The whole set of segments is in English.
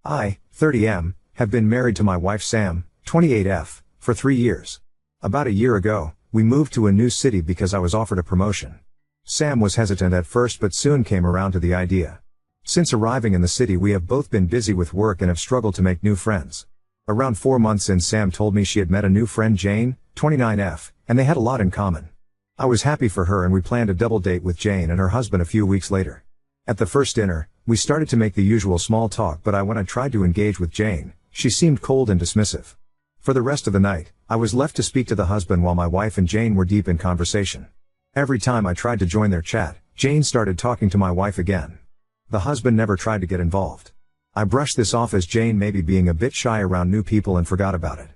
I, 30M, have been married to my wife Sam, 28F, for 3 years. About a year ago, we moved to a new city because I was offered a promotion. Sam was hesitant at first but soon came around to the idea. Since arriving in the city we have both been busy with work and have struggled to make new friends. Around 4 months in, Sam told me she had met a new friend, Jane, 29F, and they had a lot in common. I was happy for her and we planned a double date with Jane and her husband a few weeks later. At the first dinner, we started to make the usual small talk, but when I tried to engage with Jane, she seemed cold and dismissive. For the rest of the night, I was left to speak to the husband while my wife and Jane were deep in conversation. Every time I tried to join their chat, Jane started talking to my wife again. The husband never tried to get involved. I brushed this off as Jane maybe being a bit shy around new people and forgot about it.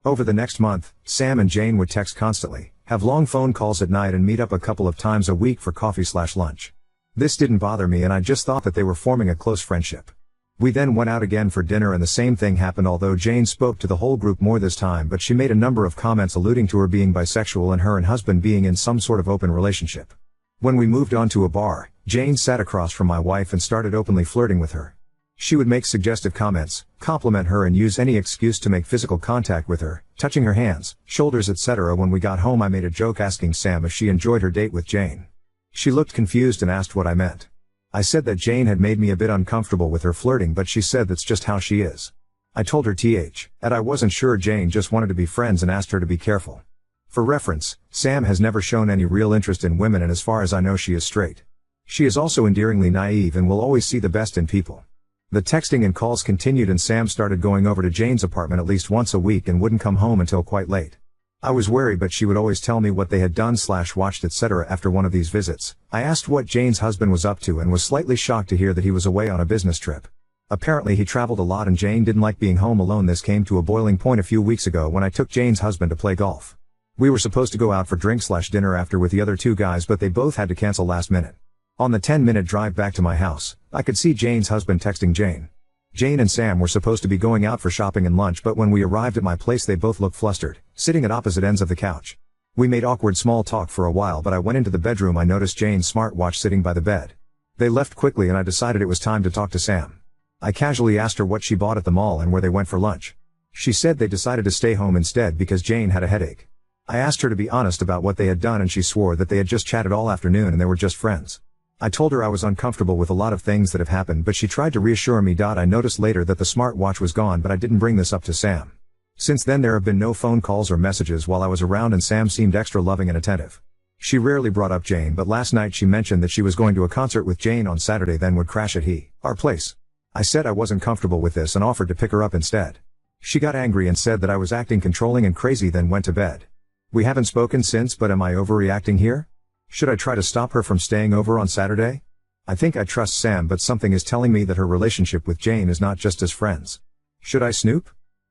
Over the next month, Sam and Jane would text constantly, have long phone calls at night and meet up a couple of times a week for coffee/lunch. This didn't bother me and I just thought that they were forming a close friendship. We then went out again for dinner and the same thing happened, although Jane spoke to the whole group more this time, but she made a number of comments alluding to her being bisexual and her and husband being in some sort of open relationship. When we moved on to a bar, Jane sat across from my wife and started openly flirting with her. She would make suggestive comments, compliment her and use any excuse to make physical contact with her, touching her hands, shoulders, etc. When we got home I made a joke asking Sam if she enjoyed her date with Jane. She looked confused and asked what I meant. I said that Jane had made me a bit uncomfortable with her flirting, but she said that's just how she is. I told her that I wasn't sure Jane just wanted to be friends and asked her to be careful. For reference, Sam has never shown any real interest in women and as far as I know she is straight. She is also endearingly naive and will always see the best in people. The texting and calls continued and Sam started going over to Jane's apartment at least once a week and wouldn't come home until quite late. I was wary, but she would always tell me what they had done/watched etc. After one of these visits, I asked what Jane's husband was up to and was slightly shocked to hear that he was away on a business trip. Apparently he traveled a lot and Jane didn't like being home alone. This came to a boiling point a few weeks ago when I took Jane's husband to play golf. We were supposed to go out for drinks/dinner after with the other two guys, but they both had to cancel last minute. On the 10-minute drive back to my house, I could see Jane's husband texting Jane. Jane and Sam were supposed to be going out for shopping and lunch, but when we arrived at my place they both looked flustered, sitting at opposite ends of the couch. We made awkward small talk for a while, but I went into the bedroom. I noticed Jane's smartwatch sitting by the bed. They left quickly and I decided it was time to talk to Sam. I casually asked her what she bought at the mall and where they went for lunch. She said they decided to stay home instead because Jane had a headache. I asked her to be honest about what they had done and she swore that they had just chatted all afternoon and they were just friends. I told her I was uncomfortable with a lot of things that have happened, but she tried to reassure me. I noticed later that the smartwatch was gone, but I didn't bring this up to Sam. Since then there have been no phone calls or messages while I was around and Sam seemed extra loving and attentive. She rarely brought up Jane, but last night she mentioned that she was going to a concert with Jane on Saturday, then would crash at our place. I said I wasn't comfortable with this and offered to pick her up instead. She got angry and said that I was acting controlling and crazy, then went to bed. We haven't spoken since, but am I overreacting here? Should I try to stop her from staying over on Saturday? I think I trust Sam, but something is telling me that her relationship with Jane is not just as friends. Should I snoop?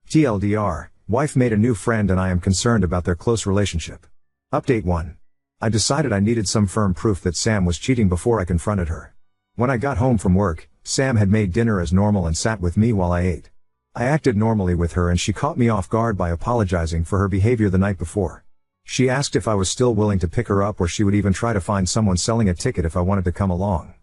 TLDR, wife made a new friend and I am concerned about their close relationship. Update 1. I decided I needed some firm proof that Sam was cheating before I confronted her. When I got home from work, Sam had made dinner as normal and sat with me while I ate. I acted normally with her and she caught me off guard by apologizing for her behavior the night before. She asked if I was still willing to pick her up or she would even try to find someone selling a ticket if I wanted to come along.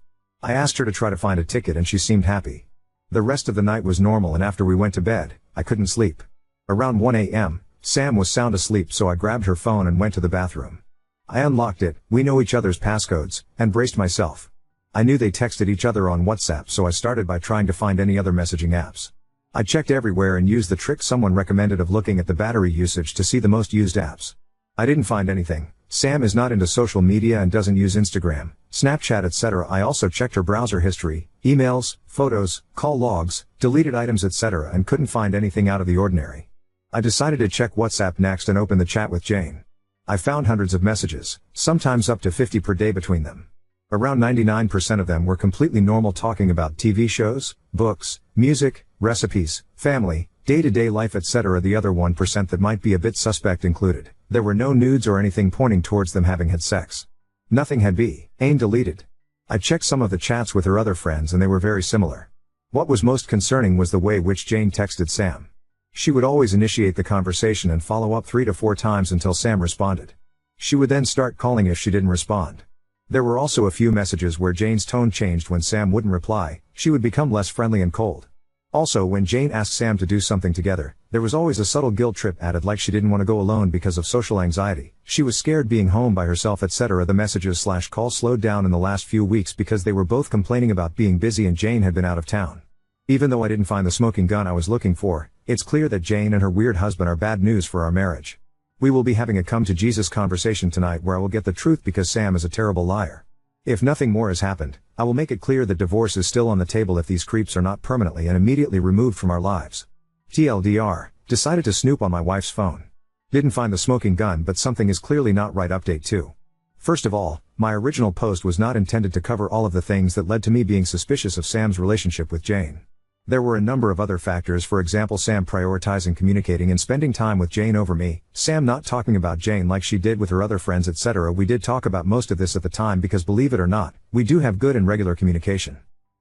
I asked her to try to find a ticket and she seemed happy. The rest of the night was normal and after we went to bed, I couldn't sleep. Around 1 a.m., Sam was sound asleep, so I grabbed her phone and went to the bathroom. I unlocked it, we know each other's passcodes, and braced myself. I knew they texted each other on WhatsApp, so I started by trying to find any other messaging apps. I checked everywhere and used the trick someone recommended of looking at the battery usage to see the most used apps. I didn't find anything. Sam is not into social media and doesn't use Instagram, Snapchat, etc. I also checked her browser history, emails, photos, call logs, deleted items, etc. and couldn't find anything out of the ordinary. I decided to check WhatsApp next and open the chat with Jane. I found hundreds of messages, sometimes up to 50 per day between them. Around 99% of them were completely normal, talking about TV shows, books, music, recipes, family, day-to-day life, etc. The other 1% that might be a bit suspect included, there were no nudes or anything pointing towards them having had sex. Nothing had been deleted. I checked some of the chats with her other friends and they were very similar. What was most concerning was the way which Jane texted Sam. She would always initiate the conversation and follow up 3 to 4 times until Sam responded. She would then start calling if she didn't respond. There were also a few messages where Jane's tone changed when Sam wouldn't reply. She would become less friendly and cold. Also, when Jane asked Sam to do something together, there was always a subtle guilt trip added, like she didn't want to go alone because of social anxiety. She was scared being home by herself, etc. The messages/calls slowed down in the last few weeks because they were both complaining about being busy and Jane had been out of town. Even though I didn't find the smoking gun I was looking for, it's clear that Jane and her weird husband are bad news for our marriage. We will be having a come to Jesus conversation tonight where I will get the truth because Sam is a terrible liar. If nothing more has happened, I will make it clear that divorce is still on the table if these creeps are not permanently and immediately removed from our lives. TLDR, decided to snoop on my wife's phone. Didn't find the smoking gun, but something is clearly not right. Update 2. First of all, my original post was not intended to cover all of the things that led to me being suspicious of Sam's relationship with Jane. There were a number of other factors, for example Sam prioritizing communicating and spending time with Jane over me, Sam not talking about Jane like she did with her other friends, etc. We did talk about most of this at the time because, believe it or not, we do have good and regular communication.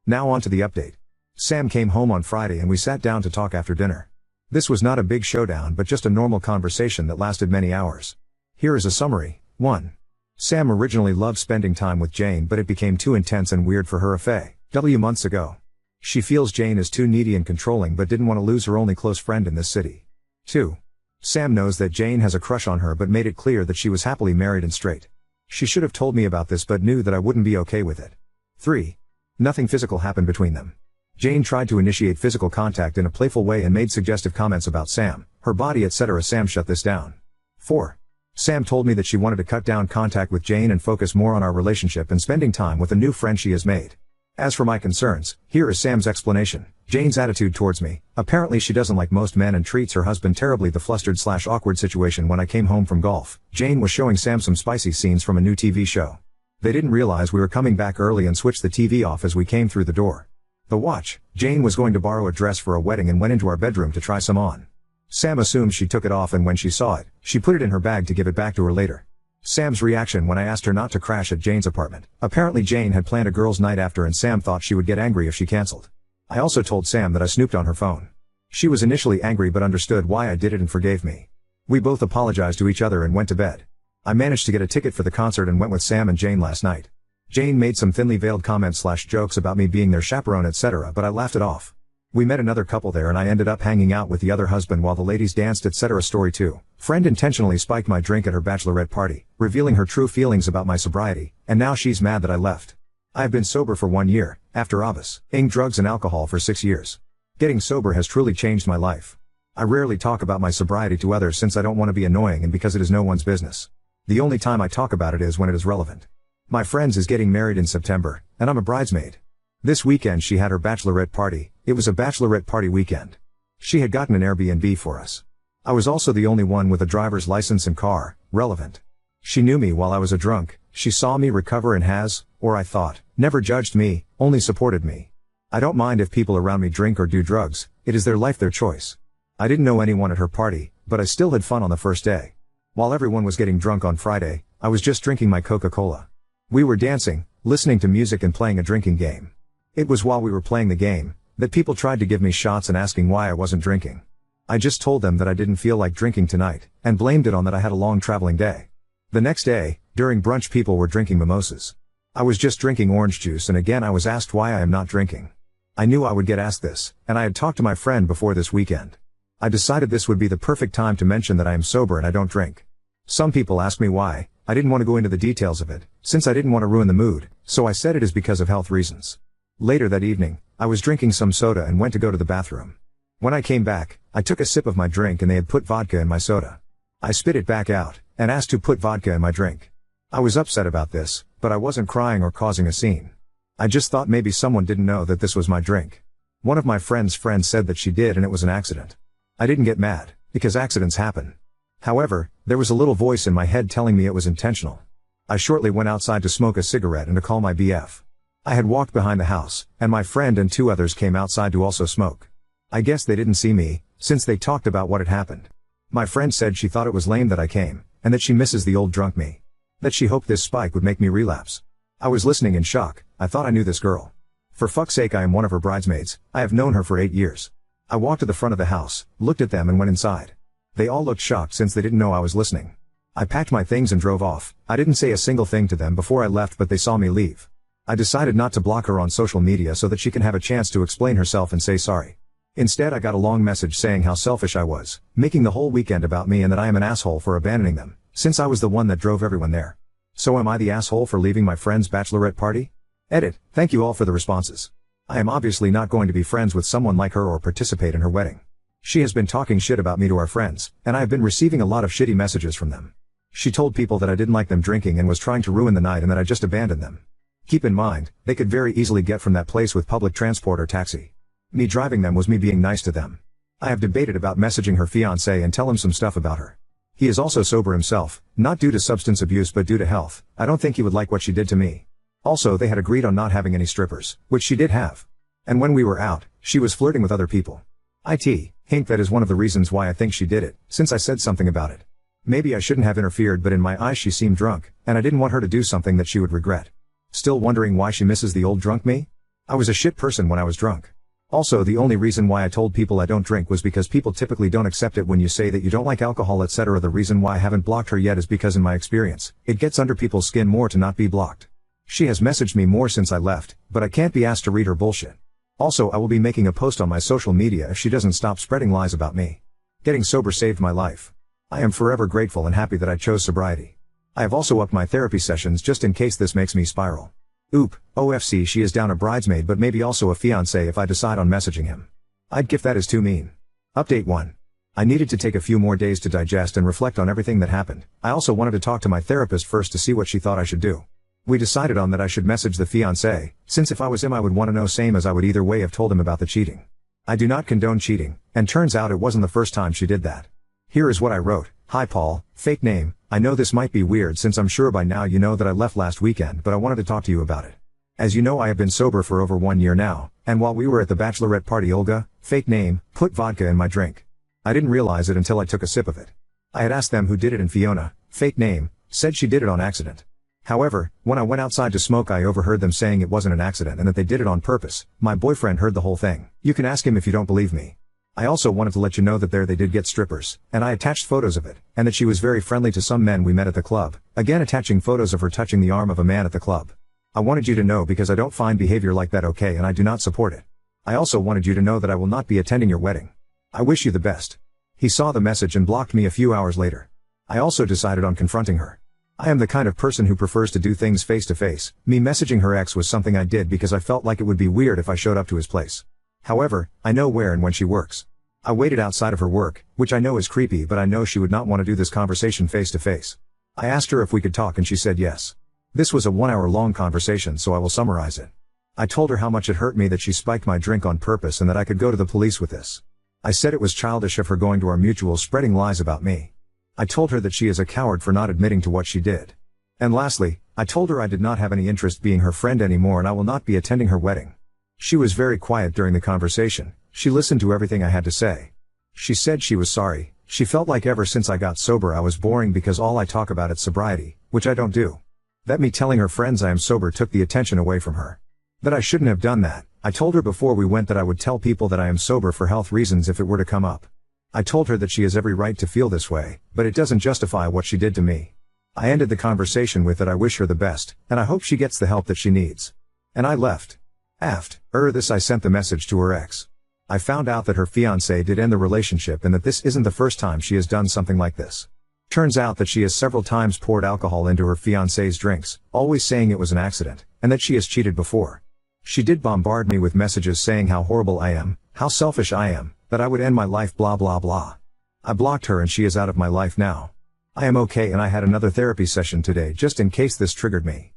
Now on to the update. Sam came home on Friday and we sat down to talk after dinner. This was not a big showdown but just a normal conversation that lasted many hours. Here is a summary. 1. Sam originally loved spending time with Jane, but it became too intense and weird for her a few months ago. She feels Jane is too needy and controlling but didn't want to lose her only close friend in this city. 2. Sam knows that Jane has a crush on her but made it clear that she was happily married and straight. She should have told me about this but knew that I wouldn't be okay with it. 3. Nothing physical happened between them. Jane tried to initiate physical contact in a playful way and made suggestive comments about Sam, her body, etc. Sam shut this down. 4. Sam told me that she wanted to cut down contact with Jane and focus more on our relationship and spending time with a new friend she has made. As for my concerns, here is Sam's explanation. Jane's attitude towards me. Apparently she doesn't like most men and treats her husband terribly. The flustered/awkward situation when I came home from golf. Jane was showing Sam some spicy scenes from a new TV show. They didn't realize we were coming back early and switched the TV off as we came through the door. The watch. Jane was going to borrow a dress for a wedding and went into our bedroom to try some on. Sam assumed she took it off and when she saw it, she put it in her bag to give it back to her later. Sam's reaction when I asked her not to crash at Jane's apartment. Apparently Jane had planned a girls' night after and Sam thought she would get angry if she cancelled. I also told Sam that I snooped on her phone. She was initially angry but understood why I did it and forgave me. We both apologized to each other and went to bed. I managed to get a ticket for the concert and went with Sam and Jane last night. Jane made some thinly veiled comments/jokes about me being their chaperone, etc. but I laughed it off. We met another couple there and I ended up hanging out with the other husband while the ladies danced, etc. Story 2. Friend intentionally spiked my drink at her bachelorette party, revealing her true feelings about my sobriety, and now she's mad that I left. I have been sober for 1 year, after abusing drugs and alcohol for 6 years. Getting sober has truly changed my life. I rarely talk about my sobriety to others since I don't want to be annoying and because it is no one's business. The only time I talk about it is when it is relevant. My friend is getting married in September, and I'm a bridesmaid. This weekend she had her bachelorette party. It was a bachelorette party weekend. She had gotten an Airbnb for us. I was also the only one with a driver's license and car, relevant. She knew me while I was a drunk, she saw me recover and has, or I thought, never judged me, only supported me. I don't mind if people around me drink or do drugs, it is their life, their choice. I didn't know anyone at her party, but I still had fun on the first day. While everyone was getting drunk on Friday, I was just drinking my Coca-Cola. We were dancing, listening to music and playing a drinking game. It was while we were playing the game that people tried to give me shots and asking why I wasn't drinking. I just told them that I didn't feel like drinking tonight, and blamed it on that I had a long traveling day. The next day, during brunch people were drinking mimosas. I was just drinking orange juice and again I was asked why I am not drinking. I knew I would get asked this, and I had talked to my friend before this weekend. I decided this would be the perfect time to mention that I am sober and I don't drink. Some people ask me why. I didn't want to go into the details of it, since I didn't want to ruin the mood, so I said it is because of health reasons. Later that evening, I was drinking some soda and went to go to the bathroom. When I came back, I took a sip of my drink and they had put vodka in my soda. I spit it back out, and asked who put vodka in my drink. I was upset about this, but I wasn't crying or causing a scene. I just thought maybe someone didn't know that this was my drink. One of my friend's friends said that she did and it was an accident. I didn't get mad, because accidents happen. However, there was a little voice in my head telling me it was intentional. I shortly went outside to smoke a cigarette and to call my BF. I had walked behind the house, and my friend and 2 others came outside to also smoke. I guess they didn't see me, since they talked about what had happened. My friend said she thought it was lame that I came, and that she misses the old drunk me. That she hoped this spike would make me relapse. I was listening in shock. I thought I knew this girl. For fuck's sake, I am one of her bridesmaids. I have known her for 8 years. I walked to the front of the house, looked at them and went inside. They all looked shocked since they didn't know I was listening. I packed my things and drove off. I didn't say a single thing to them before I left, but they saw me leave. I decided not to block her on social media so that she can have a chance to explain herself and say sorry. Instead I got a long message saying how selfish I was, making the whole weekend about me and that I am an asshole for abandoning them, since I was the one that drove everyone there. So am I the asshole for leaving my friend's bachelorette party? Edit, thank you all for the responses. I am obviously not going to be friends with someone like her or participate in her wedding. She has been talking shit about me to our friends, and I have been receiving a lot of shitty messages from them. She told people that I didn't like them drinking and was trying to ruin the night and that I just abandoned them. Keep in mind, they could very easily get from that place with public transport or taxi. Me driving them was me being nice to them. I have debated about messaging her fiancé and tell him some stuff about her. He is also sober himself, not due to substance abuse but due to health. I don't think he would like what she did to me. Also, they had agreed on not having any strippers, which she did have. And when we were out, she was flirting with other people. Hink, that is one of the reasons why I think she did it, since I said something about it. Maybe I shouldn't have interfered, but in my eyes she seemed drunk, and I didn't want her to do something that she would regret. Still wondering why she misses the old drunk me? I was a shit person when I was drunk. Also, the only reason why I told people I don't drink was because people typically don't accept it when you say that you don't like alcohol, etc. The reason why I haven't blocked her yet is because in my experience, it gets under people's skin more to not be blocked. She has messaged me more since I left, but I can't be asked to read her bullshit. Also, I will be making a post on my social media if she doesn't stop spreading lies about me. Getting sober saved my life. I am forever grateful and happy that I chose sobriety. I have also upped my therapy sessions just in case this makes me spiral. Oop, OFC, she is down a bridesmaid but maybe also a fiancé if I decide on messaging him. I'd gif, that is too mean. Update 1. I needed to take a few more days to digest and reflect on everything that happened. I also wanted to talk to my therapist first to see what she thought I should do. We decided on that I should message the fiancé, since if I was him I would want to know, same as I would either way have told him about the cheating. I do not condone cheating, and turns out it wasn't the first time she did that. Here is what I wrote. Hi Paul, fake name, I know this might be weird since I'm sure by now you know that I left last weekend, but I wanted to talk to you about it. As you know, I have been sober for over 1 year now, and while we were at the bachelorette party, Olga, fake name, put vodka in my drink. I didn't realize it until I took a sip of it. I had asked them who did it and Fiona, fake name, said she did it on accident. However, when I went outside to smoke I overheard them saying it wasn't an accident and that they did it on purpose. My boyfriend heard the whole thing. You can ask him if you don't believe me. I also wanted to let you know that there they did get strippers, and I attached photos of it, and that she was very friendly to some men we met at the club, again attaching photos of her touching the arm of a man at the club. I wanted you to know because I don't find behavior like that okay and I do not support it. I also wanted you to know that I will not be attending your wedding. I wish you the best. He saw the message and blocked me a few hours later. I also decided on confronting her. I am the kind of person who prefers to do things face to face. Me messaging her ex was something I did because I felt like it would be weird if I showed up to his place. However, I know where and when she works. I waited outside of her work, which I know is creepy, but I know she would not want to do this conversation face to face. I asked her if we could talk and she said yes. This was a 1 hour long conversation, so I will summarize it. I told her how much it hurt me that she spiked my drink on purpose and that I could go to the police with this. I said it was childish of her going to our mutual spreading lies about me. I told her that she is a coward for not admitting to what she did. And lastly, I told her I did not have any interest being her friend anymore and I will not be attending her wedding. She was very quiet during the conversation. She listened to everything I had to say. She said she was sorry. She felt like ever since I got sober I was boring because all I talk about is sobriety, which I don't do. That me telling her friends I am sober took the attention away from her. That I shouldn't have done that. I told her before we went that I would tell people that I am sober for health reasons if it were to come up. I told her that she has every right to feel this way, but it doesn't justify what she did to me. I ended the conversation with that I wish her the best, and I hope she gets the help that she needs. And I left. After this I sent the message to her ex. I found out that her fiancé did end the relationship and that this isn't the first time she has done something like this. Turns out that she has several times poured alcohol into her fiancé's drinks, always saying it was an accident, and that she has cheated before. She did bombard me with messages saying how horrible I am, how selfish I am, that I would end my life blah blah blah. I blocked her and she is out of my life now. I am okay and I had another therapy session today just in case this triggered me.